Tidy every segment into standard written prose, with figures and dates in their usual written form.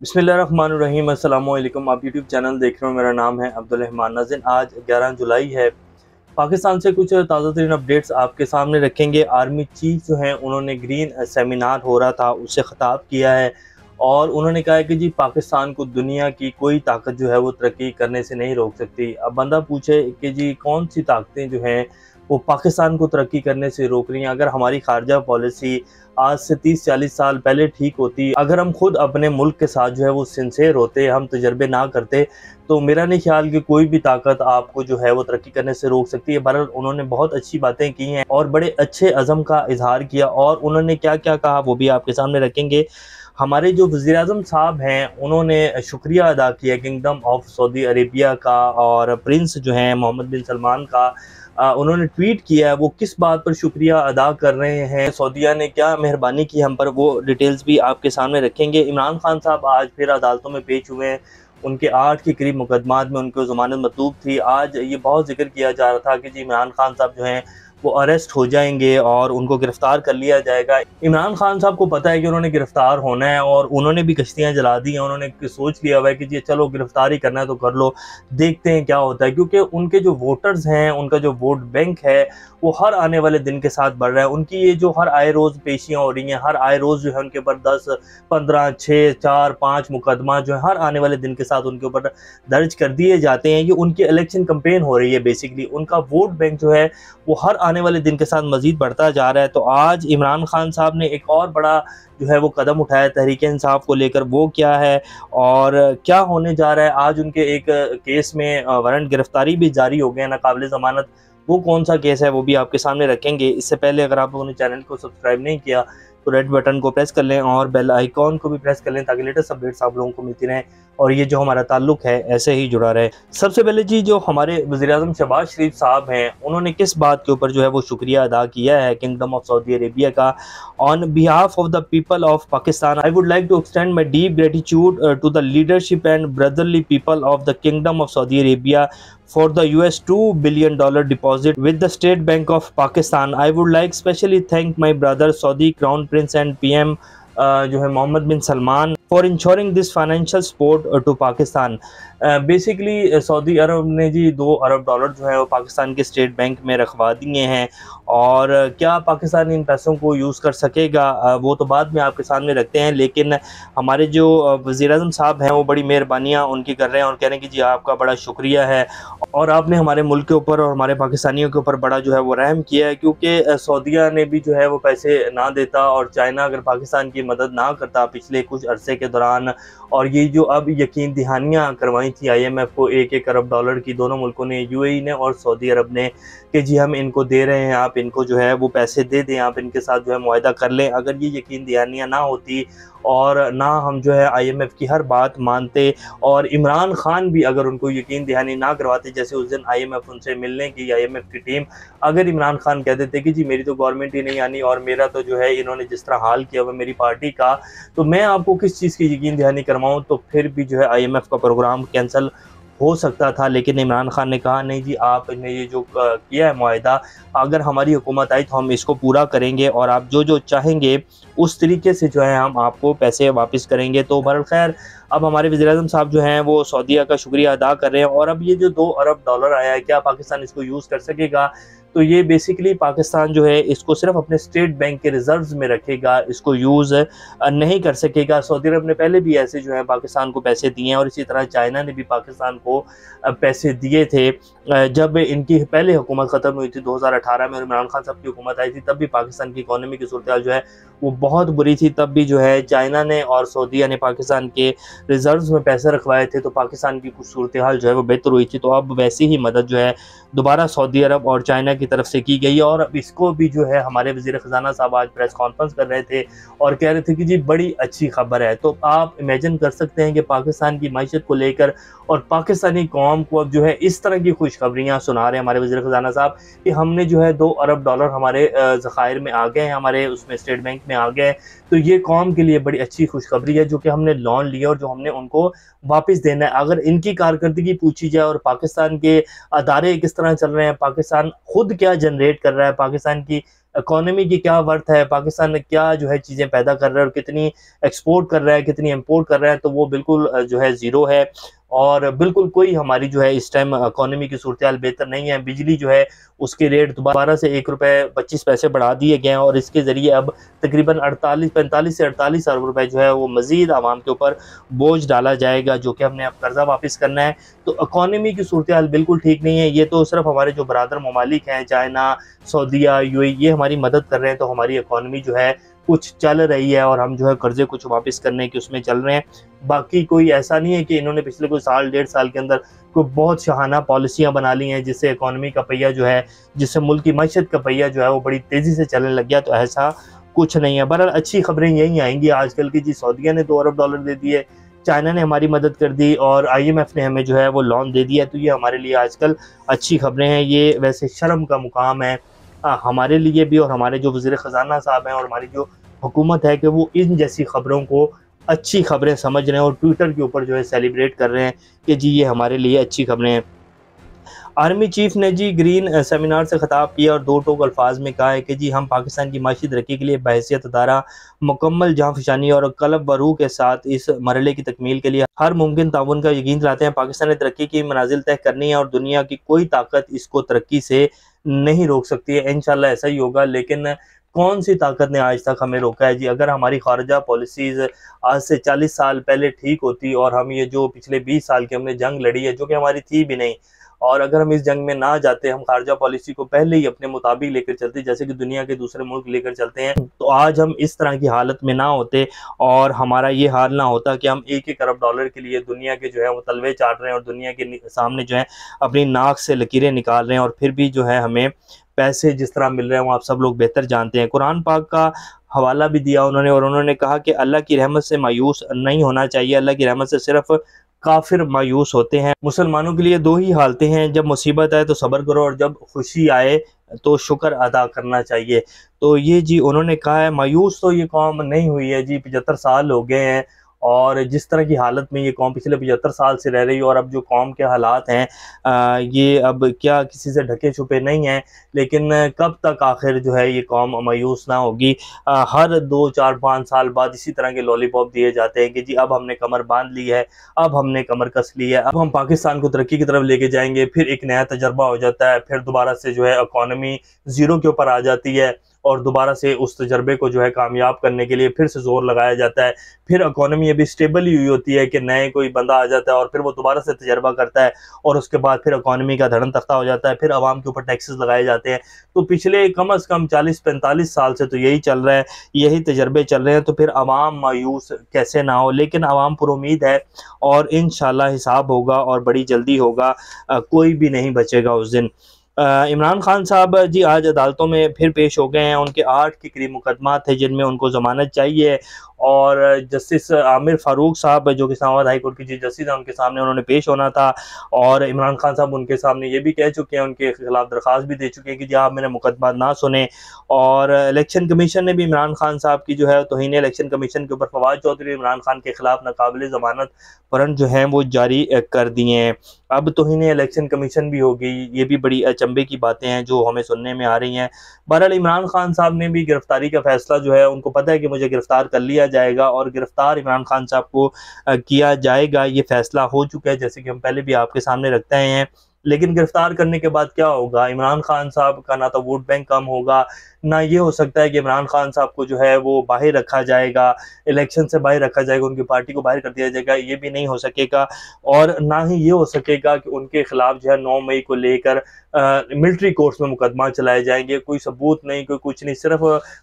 बिस्मिल्लाहिर्रहमानिर्रहीम अस्सलाम वालेकुम। आप यूट्यूब चैनल देख रहे हो, मेरा नाम है अब्दुल रहमान नाज़रीन। आज 11 जुलाई है। पाकिस्तान से कुछ ताज़ा तरीन अपडेट्स आपके सामने रखेंगे। आर्मी चीफ जो हैं उन्होंने ग्रीन सेमिनार हो रहा था उससे ख़िताब किया है और उन्होंने कहा है कि जी पाकिस्तान को दुनिया की कोई ताकत जो है वो तरक्की करने से नहीं रोक सकती। अब बंदा पूछे कि जी कौन सी ताकतें जो हैं वो पाकिस्तान को तरक्की करने से रोक रही हैं। अगर हमारी खारजा पॉलिसी आज से 30-40 साल पहले ठीक होती, अगर हम खुद अपने मुल्क के साथ जो है वो सिंसेर होते, हम तजर्बे ना करते, तो मेरा नहीं ख्याल कि कोई भी ताकत आपको जो है वो तरक्की करने से रोक सकती है। बहरहाल उन्होंने बहुत अच्छी बातें की हैं और बड़े अच्छे अज़म का इजहार किया और उन्होंने क्या क्या कहा वो भी आपके सामने रखेंगे। हमारे जो वज़ीर-ए-आज़म साहब हैं उन्होंने शुक्रिया अदा किया किंगडम ऑफ सऊदी अरेबिया का और प्रिंस जो हैं मोहम्मद बिन सलमान का। उन्होंने ट्वीट किया है, वो किस बात पर शुक्रिया अदा कर रहे हैं, सऊदीया ने क्या मेहरबानी की हम पर, वो डिटेल्स भी आपके सामने रखेंगे। इमरान खान साहब आज फिर अदालतों में पेश हुए हैं। उनके 8 के करीब मुकदमात में उनको ज़मानत मतलूब थी। आज ये बहुत जिक्र किया जा रहा था कि जी इमरान खान साहब जो हैं वो अरेस्ट हो जाएंगे और उनको गिरफ्तार कर लिया जाएगा। इमरान खान साहब को पता है कि उन्होंने गिरफ्तार होना है और उन्होंने भी कश्तियाँ जला दी हैं। उन्होंने सोच लिया हुआ है कि जी चलो गिरफ्तारी करना है तो कर लो, देखते हैं क्या होता है, क्योंकि उनके जो वोटर्स हैं, उनका जो वोट बैंक है वो हर आने वाले दिन के साथ बढ़ रहा है। उनकी ये जो हर आए रोज़ पेशियाँ हो रही हैं, हर आए रोज़ जो है उनके ऊपर 10, 15, 6, 4, 5 मुकदमा जो है हर आने वाले दिन के साथ उनके ऊपर दर्ज कर दिए जाते हैं। ये उनकी इलेक्शन कैंपेन हो रही है। बेसिकली उनका वोट बैंक जो है वो हर आने वाले दिन के साथ मज़ीद बढ़ता जा रहा है। तो आज इमरान खान साहब ने एक और बड़ा जो है वो कदम उठाया तहरीक इंसाफ को लेकर, वो क्या है और क्या होने जा रहा है। आज उनके एक केस में वारंट गिरफ्तारी भी जारी हो गया नाकाबिल ज़मानत। वो कौन सा केस है वो भी आपके सामने रखेंगे। इससे पहले अगर आप लोगों ने चैनल को सब्सक्राइब नहीं किया तो रेड बटन को प्रेस कर लें और बेल आइकॉन को भी प्रेस कर लें ताकि लेटेस्ट अपडेट्स आप लोगों को मिलती रहें और ये जो हमारा ताल्लुक है ऐसे ही जुड़ा रहे। सबसे पहले जी जो हमारे वज़ीर-ए-आज़म शहबाज शरीफ साहब हैं उन्होंने किस बात के ऊपर जो है वो शुक्रिया अदा किया है किंगडम ऑफ सऊदी अरेबिया का। On behalf of the people of Pakistan I would like to extend my deep gratitude to the leadership and brotherly people of the kingdom of Saudi Arabia for the $2 billion deposit with the State Bank of Pakistan. I would like specially thank my brother Saudi Crown Prince and PM जो है Mohammed bin Salman for insuring this financial support to Pakistan. Basically Saudi Arab ने जी $2 अरब जो है वो पाकिस्तान के state bank में रखवा दिए हैं और क्या पाकिस्तान इन पैसों को यूज़ कर सकेगा वो तो बाद में आपके सामने रखते हैं। लेकिन हमारे जो वज़ीर-ए-आज़म साहब हैं वो बड़ी मेहरबानियाँ उनकी कर रहे हैं और कह रहे हैं कि जी आपका बड़ा शुक्रिया है और आपने हमारे मुल्क के ऊपर और हमारे पाकिस्तानियों के ऊपर बड़ा जो है वो रहम किया है, क्योंकि सऊदीया ने भी जो है वो पैसे ना देता और चाइना अगर पाकिस्तान की मदद ना करता पिछले कुछ अरसे के दौरान, और ये जो अब यकीन दहानियाँ करवाई थी IMF को $1 अरब की, दोनों मुल्कों ने, UAE ने और सऊदी अरब ने, कि जी हम इनको दे रहे हैं, आप इनको जो है वो पैसे दे दें, आप इनके साथ जो है मुआहदा कर लें। अगर ये यकीन दहानियाँ ना होती और ना हम जो है IMF की हर बात मानते और इमरान खान भी अगर उनको यकीन दहानी ना करवाते, जैसे उस दिन IMF उनसे मिलने की IMF की टीम, अगर इमरान खान कह देते कि जी मेरी तो गवर्नमेंट ही नहीं आनी और मेरा तो जो है इन्होंने जिस तरह हाल किया हुआ मेरी पार्टी का, तो मैं आपको किस चीज़ की यकीन दहानी करवाऊँ, तो फिर भी जो है IMF का प्रोग्राम कैंसिल हो सकता था। लेकिन इमरान खान ने कहा नहीं जी आपने ये जो किया है मुआहदा, अगर हमारी हुकूमत आई तो हम इसको पूरा करेंगे और आप जो जो चाहेंगे उस तरीके से जो है हम आपको पैसे वापस करेंगे। तो बहरहाल खैर अब हमारे वज़ीर-ए-आज़म साहब जो हैं वो सऊदीया का शुक्रिया अदा कर रहे हैं और अब ये जो $2 अरब आया है, क्या पाकिस्तान इसको यूज़ कर सकेगा? तो ये बेसिकली पाकिस्तान जो है इसको सिर्फ अपने स्टेट बैंक के रिजर्व्स में रखेगा, इसको यूज़ नहीं कर सकेगा। सऊदी अरब ने पहले भी ऐसे जो है पाकिस्तान को पैसे दिए हैं और इसी तरह चाइना ने भी पाकिस्तान को पैसे दिए थे। जब इनकी पहले हुकूमत ख़त्म हुई थी 2018 में और इमरान खान साहब की हुकूमत आई थी, तब भी पाकिस्तान की इकोनॉमी की सूरत जो है वो बहुत बुरी थी। तब भी जो है चाइना ने और सऊदीया ने पाकिस्तान के रिजर्व्स में पैसे रखवाए थे, तो पाकिस्तान की कुछ सूरत हाल जो है वो बेहतर हुई थी। तो अब वैसी ही मदद जो है दोबारा सऊदी अरब और चाइना की तरफ से की गई है और अब इसको भी जो है हमारे वज़ीर ख़जाना साहब आज प्रेस कॉन्फ्रेंस कर रहे थे और कह रहे थे कि जी बड़ी अच्छी खबर है। तो आप इमेजिन कर सकते हैं कि पाकिस्तान की मईशत को लेकर और पाकिस्तानी कौम को अब जो है इस तरह की खुशखबरियाँ सुना रहे हैं हमारे वज़ीर ख़जाना साहब कि हमने जो है $2 अरब हमारे ज़खायर में आ गए हैं, हमारे उसमें स्टेट बैंक में आ गए हैं। तो ये कौम के लिए बड़ी अच्छी खुशखबरी है जो कि हमने लोन लिया और जो हमने उनको वापस देना है। अगर इनकी कारकर्दगी पूछी जाए और पाकिस्तान के अदारे किस तरह चल रहे हैं, पाकिस्तान खुद क्या जनरेट कर रहा है, पाकिस्तान की इकोनॉमी की क्या वर्थ है, पाकिस्तान में क्या जो है चीज़ें पैदा कर रहा है और कितनी एक्सपोर्ट कर रहा है, कितनी इंपोर्ट कर रहा है, तो वो बिल्कुल जो है ज़ीरो है। और बिल्कुल कोई हमारी जो है इस टाइम इकोनॉमी की सूरत-ए-हाल बेहतर नहीं है। बिजली जो है उसके रेट दोबारा से ₹1.25 बढ़ा दिए गए हैं और इसके ज़रिए अब तकरीबन 45 से 48 अरब रुपए जो है वो मज़ीद आवाम के ऊपर बोझ डाला जाएगा, जो कि हमने अब कर्ज़ा वापस करना है। तो इकोनॉमी की सूरत-ए-हाल बिल्कुल ठीक नहीं है। ये तो सिर्फ हमारे जो बरादर ममालिक हैं, चाइना, सऊदीया, यूएई, ये हमारी मदद कर रहे हैं, तो हमारी इकोनॉमी जो है कुछ चल रही है और हम जो है कर्ज़े कुछ वापस करने की उसमें चल रहे हैं। बाकी कोई ऐसा नहीं है कि इन्होंने पिछले कोई साल, डेढ़ साल के अंदर कोई बहुत शाहाना पॉलिसियाँ बना ली हैं, जिससे इकोनॉमी का पहिया जो है, जिससे मुल्क की मईशत का पहिया जो है वो बड़ी तेज़ी से चलने लग गया, तो ऐसा कुछ नहीं है। बहरहाल अच्छी खबरें यही आएँगी आजकल की जी। सऊदीया ने $2 अरब दे दिए, चाइना ने हमारी मदद कर दी और IMF ने हमें जो है वो लोन दे दिया, तो ये हमारे लिए आजकल अच्छी खबरें हैं। ये वैसे शर्म का मुकाम है हमारे लिए भी और हमारे जो वज़ीर ख़ज़ाना साहब हैं और हमारी जो हुकूमत है कि वो इन जैसी खबरों को अच्छी खबरें समझ रहे हैं और ट्विटर के ऊपर जो है सेलिब्रेट कर रहे हैं कि जी ये हमारे लिए अच्छी खबरें हैं। आर्मी चीफ ने जी ग्रीन सेमिनार से खिताब किया और दो टोक अल्फाज में कहा है कि जी हम पाकिस्तान की माशी तरक्की के लिए बहैसियत अदारा मुकम्मल जहाँफशानी और कलब व रूह के साथ इस मरहले की तकमील के लिए हर मुमकिन ताउन का यकीन दिलाते हैं। पाकिस्तान ने तरक्की की मनाजिल तय करनी है और दुनिया की कोई ताकत इसको तरक्की से नहीं रोक सकती है। इंशाल्लाह ऐसा ही होगा, लेकिन कौन सी ताकत ने आज तक हमें रोका है जी? अगर हमारी खारजा पॉलिसीज़ आज से 40 साल पहले ठीक होती और हम ये जो पिछले 20 साल की हमने जंग लड़ी है, जो कि हमारी थी भी नहीं, और अगर हम इस जंग में ना जाते, हम खारजा पॉलिसी को पहले ही अपने मुताबिक लेकर चलते, जैसे कि दुनिया के दूसरे मुल्क लेकर चलते हैं, तो आज हम इस तरह की हालत में ना होते और हमारा ये हाल ना होता कि हम $1-1 अरब के लिए दुनिया के जो है वो तलवे चाट रहे हैं और दुनिया के सामने जो है अपनी नाक से लकीरें निकाल रहे हैं, और फिर भी जो है हमें पैसे जिस तरह मिल रहे हैं वो आप सब लोग बेहतर जानते हैं। कुरान पाक का हवाला भी दिया उन्होंने और उन्होंने कहा कि अल्लाह की रहमत से मायूस नहीं होना चाहिए, अल्लाह की रहमत से सिर्फ काफिर मायूस होते हैं। मुसलमानों के लिए दो ही हालतें हैं, जब मुसीबत आए तो सब्र करो और जब खुशी आए तो शुक्र अदा करना चाहिए। तो ये जी उन्होंने कहा है, मायूस तो ये कौम नहीं हुई है जी। 75 साल हो गए हैं और जिस तरह की हालत में ये कौम पिछले 75 साल से रह रही है और अब जो कौम के हालात हैं ये अब क्या किसी से ढके छुपे नहीं हैं, लेकिन कब तक आखिर जो है ये कौम मायूस ना होगी। हर 2, 4, 5 साल बाद इसी तरह के लॉलीपॉप दिए जाते हैं कि जी अब हमने कमर बांध ली है, अब हमने कमर कस ली है, अब हम पाकिस्तान को तरक्की की तरफ लेके जाएंगे। फिर एक नया तजर्बा हो जाता है, फिर दोबारा से जो है इकॉनमी ज़ीरो के ऊपर आ जाती है और दोबारा से उस तजर्बे को जो है कामयाब करने के लिए फिर से जोर लगाया जाता है। फिर इकॉनमी अभी स्टेबल ही हुई होती है कि नए कोई बंदा आ जाता है और फिर वो दोबारा से तजर्बा करता है और उसके बाद फिर इकॉनमी का धड़न तख्ता हो जाता है, फिर आवाम के ऊपर टैक्सेस लगाए जाते हैं। तो पिछले कम अज़ कम 40-45 साल से तो यही चल रहा है, यही तजर्बे चल रहे हैं, तो फिर आवाम मायूस कैसे ना हो। लेकिन आवाम पुरुमीद है और इंशाल्लाह हिसाब होगा और बड़ी जल्दी होगा, कोई भी नहीं बचेगा उस दिन। इमरान खान साहब जी आज अदालतों में फिर पेश हो गए हैं। उनके 8 के करीब मुकदमा थे जिनमें उनको ज़मानत चाहिए और जस्टिस आमिर फ़ारूक साहब जो कि इस्लामाबाद हाई कोर्ट के चीफ जस्टिस हैं, उनके सामने उन्होंने पेश होना था और इमरान खान साहब उनके सामने ये भी कह चुके हैं, उनके खिलाफ दरख्वास्त भी दे चुके हैं कि जी आप मेरे मुकदमा ना सुने। और इलेक्शन कमीशन ने भी इमरान खान साहब की जो है तौहीन इलेक्शन कमीशन के ऊपर फवाद चौधरी इमरान खान के खिलाफ नाकाबिल ज़मानत वारंट जो हैं वो जारी कर दिए हैं। अब तौहीन इलेक्शन कमीशन भी होगी, ये भी बड़ी अचंभे की बातें हैं जो हमें सुनने में आ रही हैं। बहरहाल इमरान खान साहब ने भी गिरफ्तारी का फैसला जो है, उनको पता है कि मुझे गिरफ्तार कर लिया जाएगा और गिरफ्तार इमरान खान साहब को किया जाएगा, ये फैसला हो चुका है, जैसे कि हम पहले भी आपके सामने रखते आए हैं। लेकिन गिरफ्तार करने के बाद क्या होगा? इमरान खान साहब का ना तो वोट बैंक कम होगा, ना ये हो सकता है कि इमरान खान साहब को जो है वो बाहर रखा जाएगा, इलेक्शन से बाहर रखा जाएगा, उनकी पार्टी को बाहर कर दिया जाएगा, ये भी नहीं हो सकेगा। और ना ही ये हो सकेगा कि उनके खिलाफ जो है 9 मई को लेकर मिलिट्री कोर्ट्स में मुकदमा चलाए जाएंगे। कोई सबूत नहीं, कोई कुछ नहीं, सिर्फ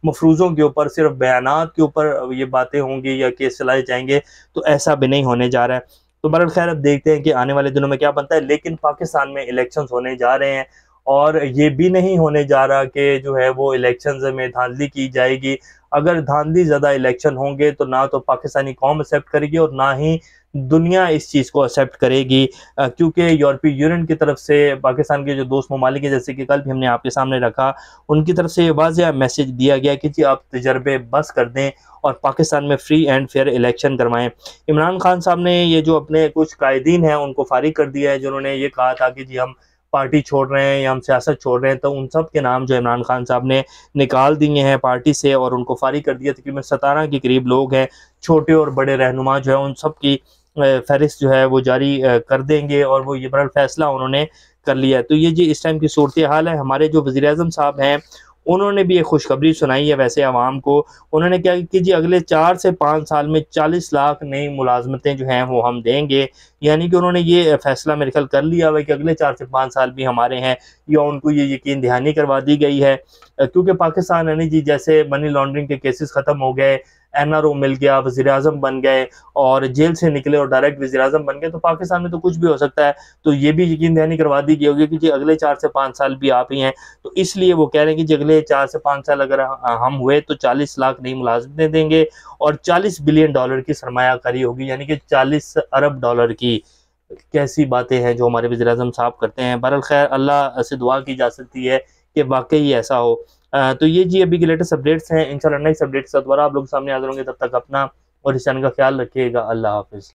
मफरूज़ों के ऊपर, सिर्फ बयानात के ऊपर ये बातें होंगी या केस चलाए जाएंगे, तो ऐसा भी नहीं होने जा रहा है। तो बहरहाल खैर अब देखते हैं कि आने वाले दिनों में क्या बनता है। लेकिन पाकिस्तान में इलेक्शंस होने जा रहे हैं और ये भी नहीं होने जा रहा कि जो है वो इलेक्शंस में धांधली की जाएगी। अगर धांधली ज़्यादा इलेक्शन होंगे तो ना तो पाकिस्तानी कौम एक्सेप्ट करेगी और ना ही दुनिया इस चीज़ को एक्सेप्ट करेगी, क्योंकि यूरोपीय यूनियन की तरफ से पाकिस्तान के जो दोस्त ममालिक हैं, जैसे कि कल भी हमने आपके सामने रखा, उनकी तरफ से वाज़ेह मैसेज दिया गया कि जी आप तजर्बे बस कर दें और पाकिस्तान में फ्री एंड फेयर इलेक्शन करवाएं। इमरान खान साहब ने ये जो अपने कुछ कायदीन हैं उनको फारिग कर दिया है, जिन्होंने ये कहा था कि जी हम पार्टी छोड़ रहे हैं या हम सियासत छोड़ रहे हैं, तो उन सब के नाम जो इमरान खान साहब ने निकाल दिए हैं पार्टी से और उनको फारिग कर दिया। तकरीबन 17 के करीब लोग हैं, छोटे और बड़े रहनुमा जो है उन सब की फहरिस्त जो है वो जारी कर देंगे और वो ये बड़ा फैसला उन्होंने कर लिया है। तो ये जी इस टाइम की सूरत हाल है। हमारे जो वज़ीर-ए-आज़म साहब हैं उन्होंने भी एक खुशखबरी सुनाई है वैसे आवाम को। उन्होंने क्या कि जी अगले 4 से 5 साल में 40 लाख नई मुलाजमतें जो हैं वो हम देंगे। यानी कि उन्होंने ये फैसला मेरे ख्याल कर लिया हुआ है कि अगले 4 से 5 साल भी हमारे हैं, या उनको ये यकीन दहानी करवा दी गई है। क्योंकि पाकिस्तान है नहीं जी, जैसे मनी लॉन्ड्रिंग के केसेस ख़त्म हो गए, एनआरओ मिल गया, वज़ीर-ए-आज़म बन गए और जेल से निकले और डायरेक्ट वज़ीर-ए-आज़म बन गए, तो पाकिस्तान में तो कुछ भी हो सकता है। तो ये भी यकीन दहानी करवा दी गई होगी कि जी अगले 4 से 5 साल भी आप ही हैं। तो इसलिए वो कह रहे हैं कि जी अगले 4 से 5 साल अगर हम हुए तो 40 लाख नई मुलाज़मतें देंगे और $40 बिलियन की सरमायाकारी होगी, यानी कि 40 अरब डॉलर की। कैसी बातें हैं जो हमारे वज़ीर-ए-आज़म साहब करते हैं। बहरहाल खैर अल्लाह से दुआ की जा सकती है कि वाक़ई ऐसा हो। तो ये जी अभी के लेटेस्ट अपडेट्स हैं। इंशाल्लाह नेक्स्ट अपडेट्स के साथ दोबारा आप लोग के सामने हाज़िर होंगे। तब तक अपना और इस चैनल का ख्याल रखिएगा। अल्लाह हाफ़िज़।